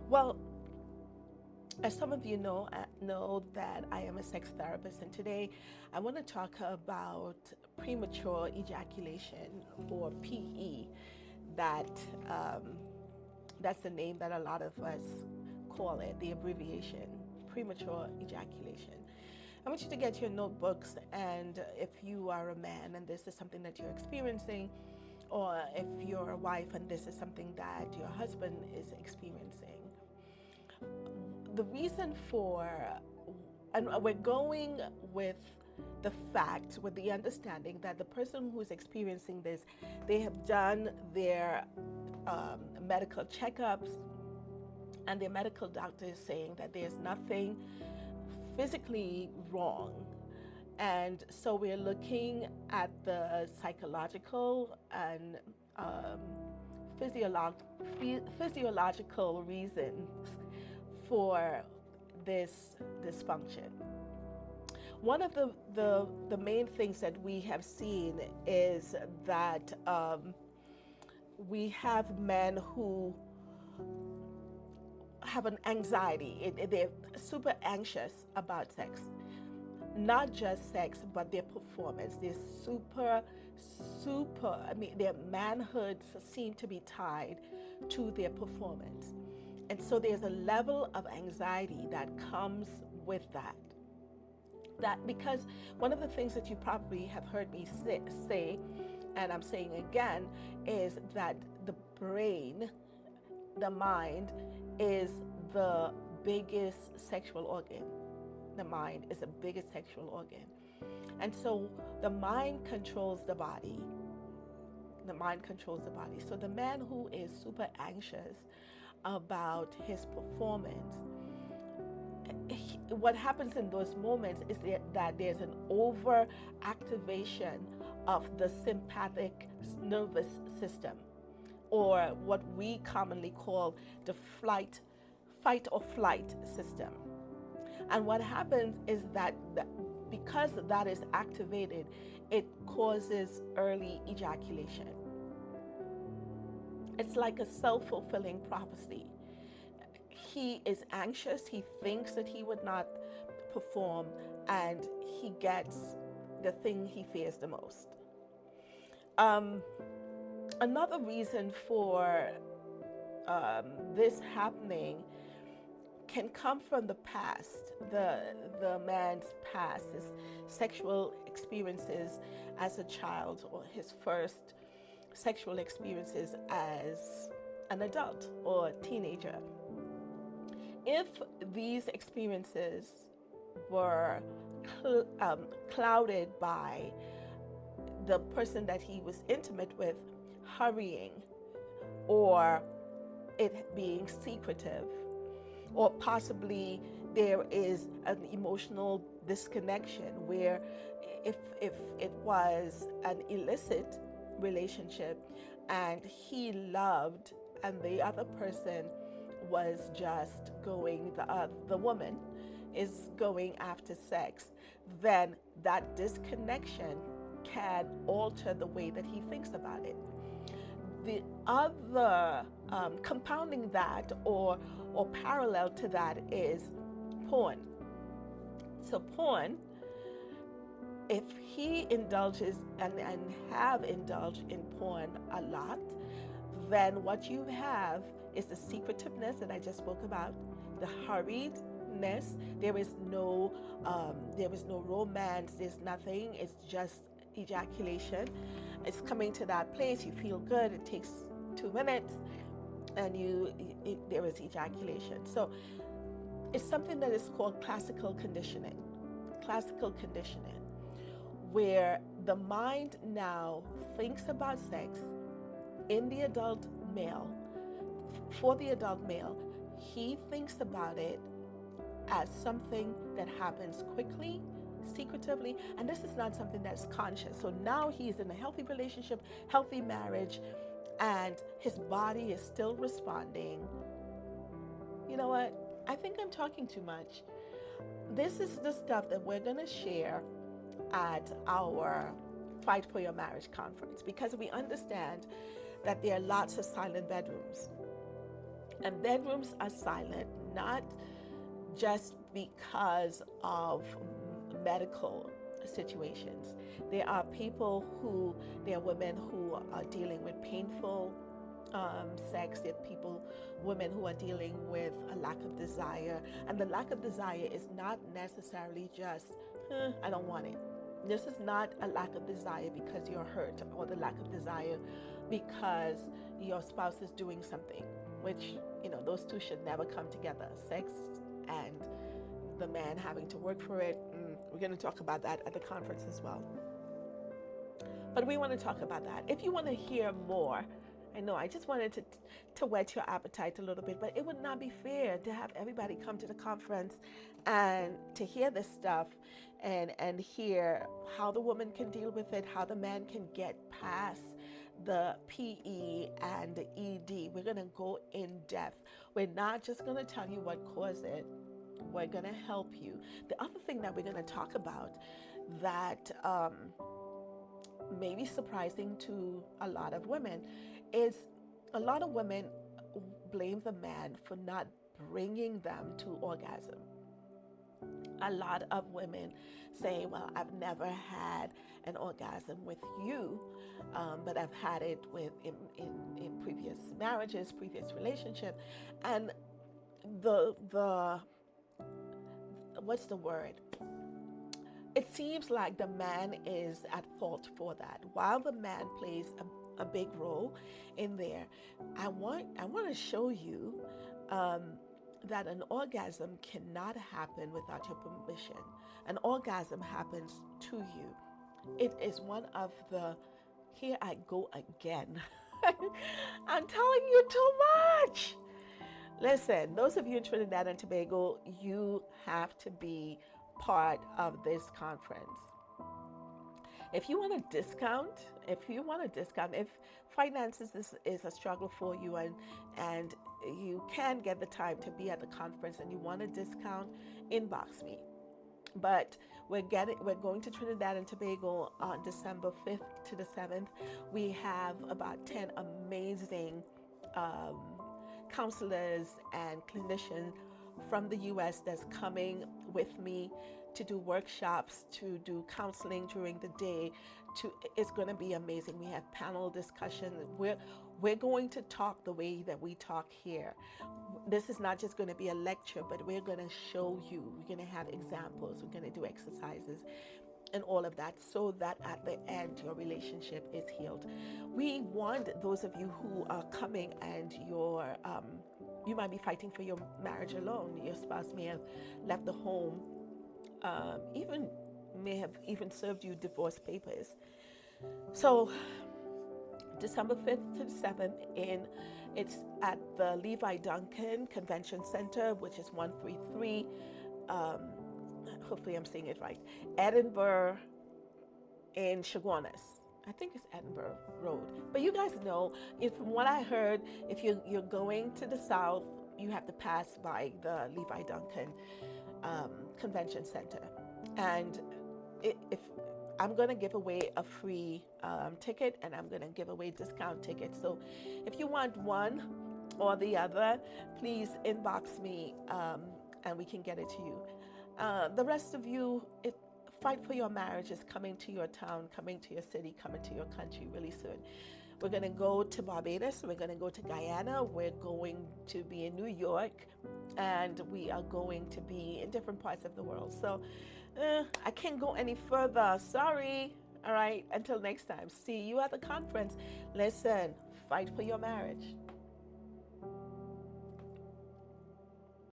Well, as some of you know that I am a sex therapist, and today I want to talk about premature ejaculation, or PE. That um, that's the name that a lot of us call it, the abbreviation, premature ejaculation. I want you to get your notebooks, and if you are a man and this is something that you're experiencing, or if you're a wife and this is something that your husband is experiencing, the reason for, and we're going with the fact, with the understanding that the person who's experiencing this, they have done their medical checkups, and their medical doctor is saying that there's nothing physically wrong. And so we're looking at the psychological and um, physiological reasons for this dysfunction. One of the main things that we have seen is that we have men who have an anxiety. They're super anxious about sex. Not just sex, but their performance. They're I mean, their manhood seem to be tied to their performance. And so there's a level of anxiety that comes with that. That because one of the things that you probably have heard me say, and I'm saying again, is that the brain, the mind, is the biggest sexual organ. The mind is the biggest sexual organ. And so the mind controls the body. The mind controls the body. So the man who is super anxious about his performance, what happens in those moments is that there's an over activation of the sympathetic nervous system, or what we commonly call the fight or flight system. And what happens is that because that is activated, it causes early ejaculation. It's like a self-fulfilling prophecy. He is anxious, he thinks that he would not perform, and he gets the thing he fears the most. Another reason for this happening can come from the past, the man's past, his sexual experiences as a child, or his first sexual experiences as an adult or teenager. If these experiences were clouded by the person that he was intimate with hurrying, or it being secretive, or possibly there is an emotional disconnection where if it was an illicit relationship and he loved and the other person was just going, the woman is going after sex, then that disconnection can alter the way that he thinks about it. The other compounding that, or parallel to that, is porn. So porn, if he indulges and have indulged in porn a lot, then what you have is the secretiveness that I just spoke about, the hurriedness. There is no romance. There's nothing. It's just ejaculation. It's coming to that place. You feel good. It takes 2 minutes, and there is ejaculation. So it's something that is called classical conditioning. Classical conditioning, where the mind now thinks about sex in the adult male, for the adult male. He thinks about it as something that happens quickly, secretively, and this is not something that's conscious. So now he's in a healthy relationship, healthy marriage, and his body is still responding. You know what? I think I'm talking too much. This is the stuff that we're going to share at our Fight for Your Marriage conference, because we understand that there are lots of silent bedrooms. And bedrooms are silent, not just because of medical situations. There are there are women who are dealing with painful sex. There are women who are dealing with a lack of desire. And the lack of desire is not necessarily just, I don't want it. This is not a lack of desire because you're hurt, or the lack of desire because your spouse is doing something, which, those two should never come together. Sex and the man having to work for it. We're going to talk about that at the conference as well. But we want to talk about that. If you want to hear more, I know I just wanted to whet your appetite a little bit, but it would not be fair to have everybody come to the conference and to hear this stuff and hear how the woman can deal with it, how the man can get past the PE and the ED. We're going to go in depth. We're not just going to tell you what caused it. We're going to help you. The other thing that we're going to talk about that may be surprising to a lot of women is a lot of women blame the man for not bringing them to orgasm. A lot of women say, well, I've never had an orgasm with you, but I've had it in previous marriages, previous relationship. And the what's the word? It seems like the man is at fault for that. While the man plays a big role in there, I want to show you that an orgasm cannot happen without your permission. An orgasm happens to you. It is one of the, here I go again. I'm telling you too much. Listen, those of you in Trinidad and Tobago, you have to be part of this conference. If you want a discount, if finances is a struggle for you and you can get the time to be at the conference and you want a discount, inbox me. But we're going to Trinidad and Tobago on December 5th to the 7th. We have about 10 amazing counselors and clinicians from the U.S. that's coming with me to do workshops, to do counseling during the day. It's going to be amazing. We have panel discussion. We're going to talk the way that we talk here. This is not just going to be a lecture, but we're going to show you. We're going to have examples. We're going to do exercises and all of that, so that at the end your relationship is healed. We want those of you who are coming and you might be fighting for your marriage alone. Your spouse may have left the home, may have even served you divorce papers. So December 5th to the 7th it's at the Levi Duncan Convention Center, which is 133 hopefully I'm saying it right, Edinburgh in Chaguanas. I think it's Edinburgh Road. But you guys know, from what I heard, if you're going to the south, you have to pass by the Levi Duncan Convention Center. And if I'm going to give away a free ticket, and I'm going to give away discount tickets. So if you want one or the other, please inbox me and we can get it to you. The rest of you, Fight for Your Marriage is coming to your town, coming to your city, coming to your country really soon. We're going to go to Barbados. We're going to go to Guyana. We're going to be in New York. And we are going to be in different parts of the world. So I can't go any further. Sorry. All right. Until next time. See you at the conference. Listen, fight for your marriage.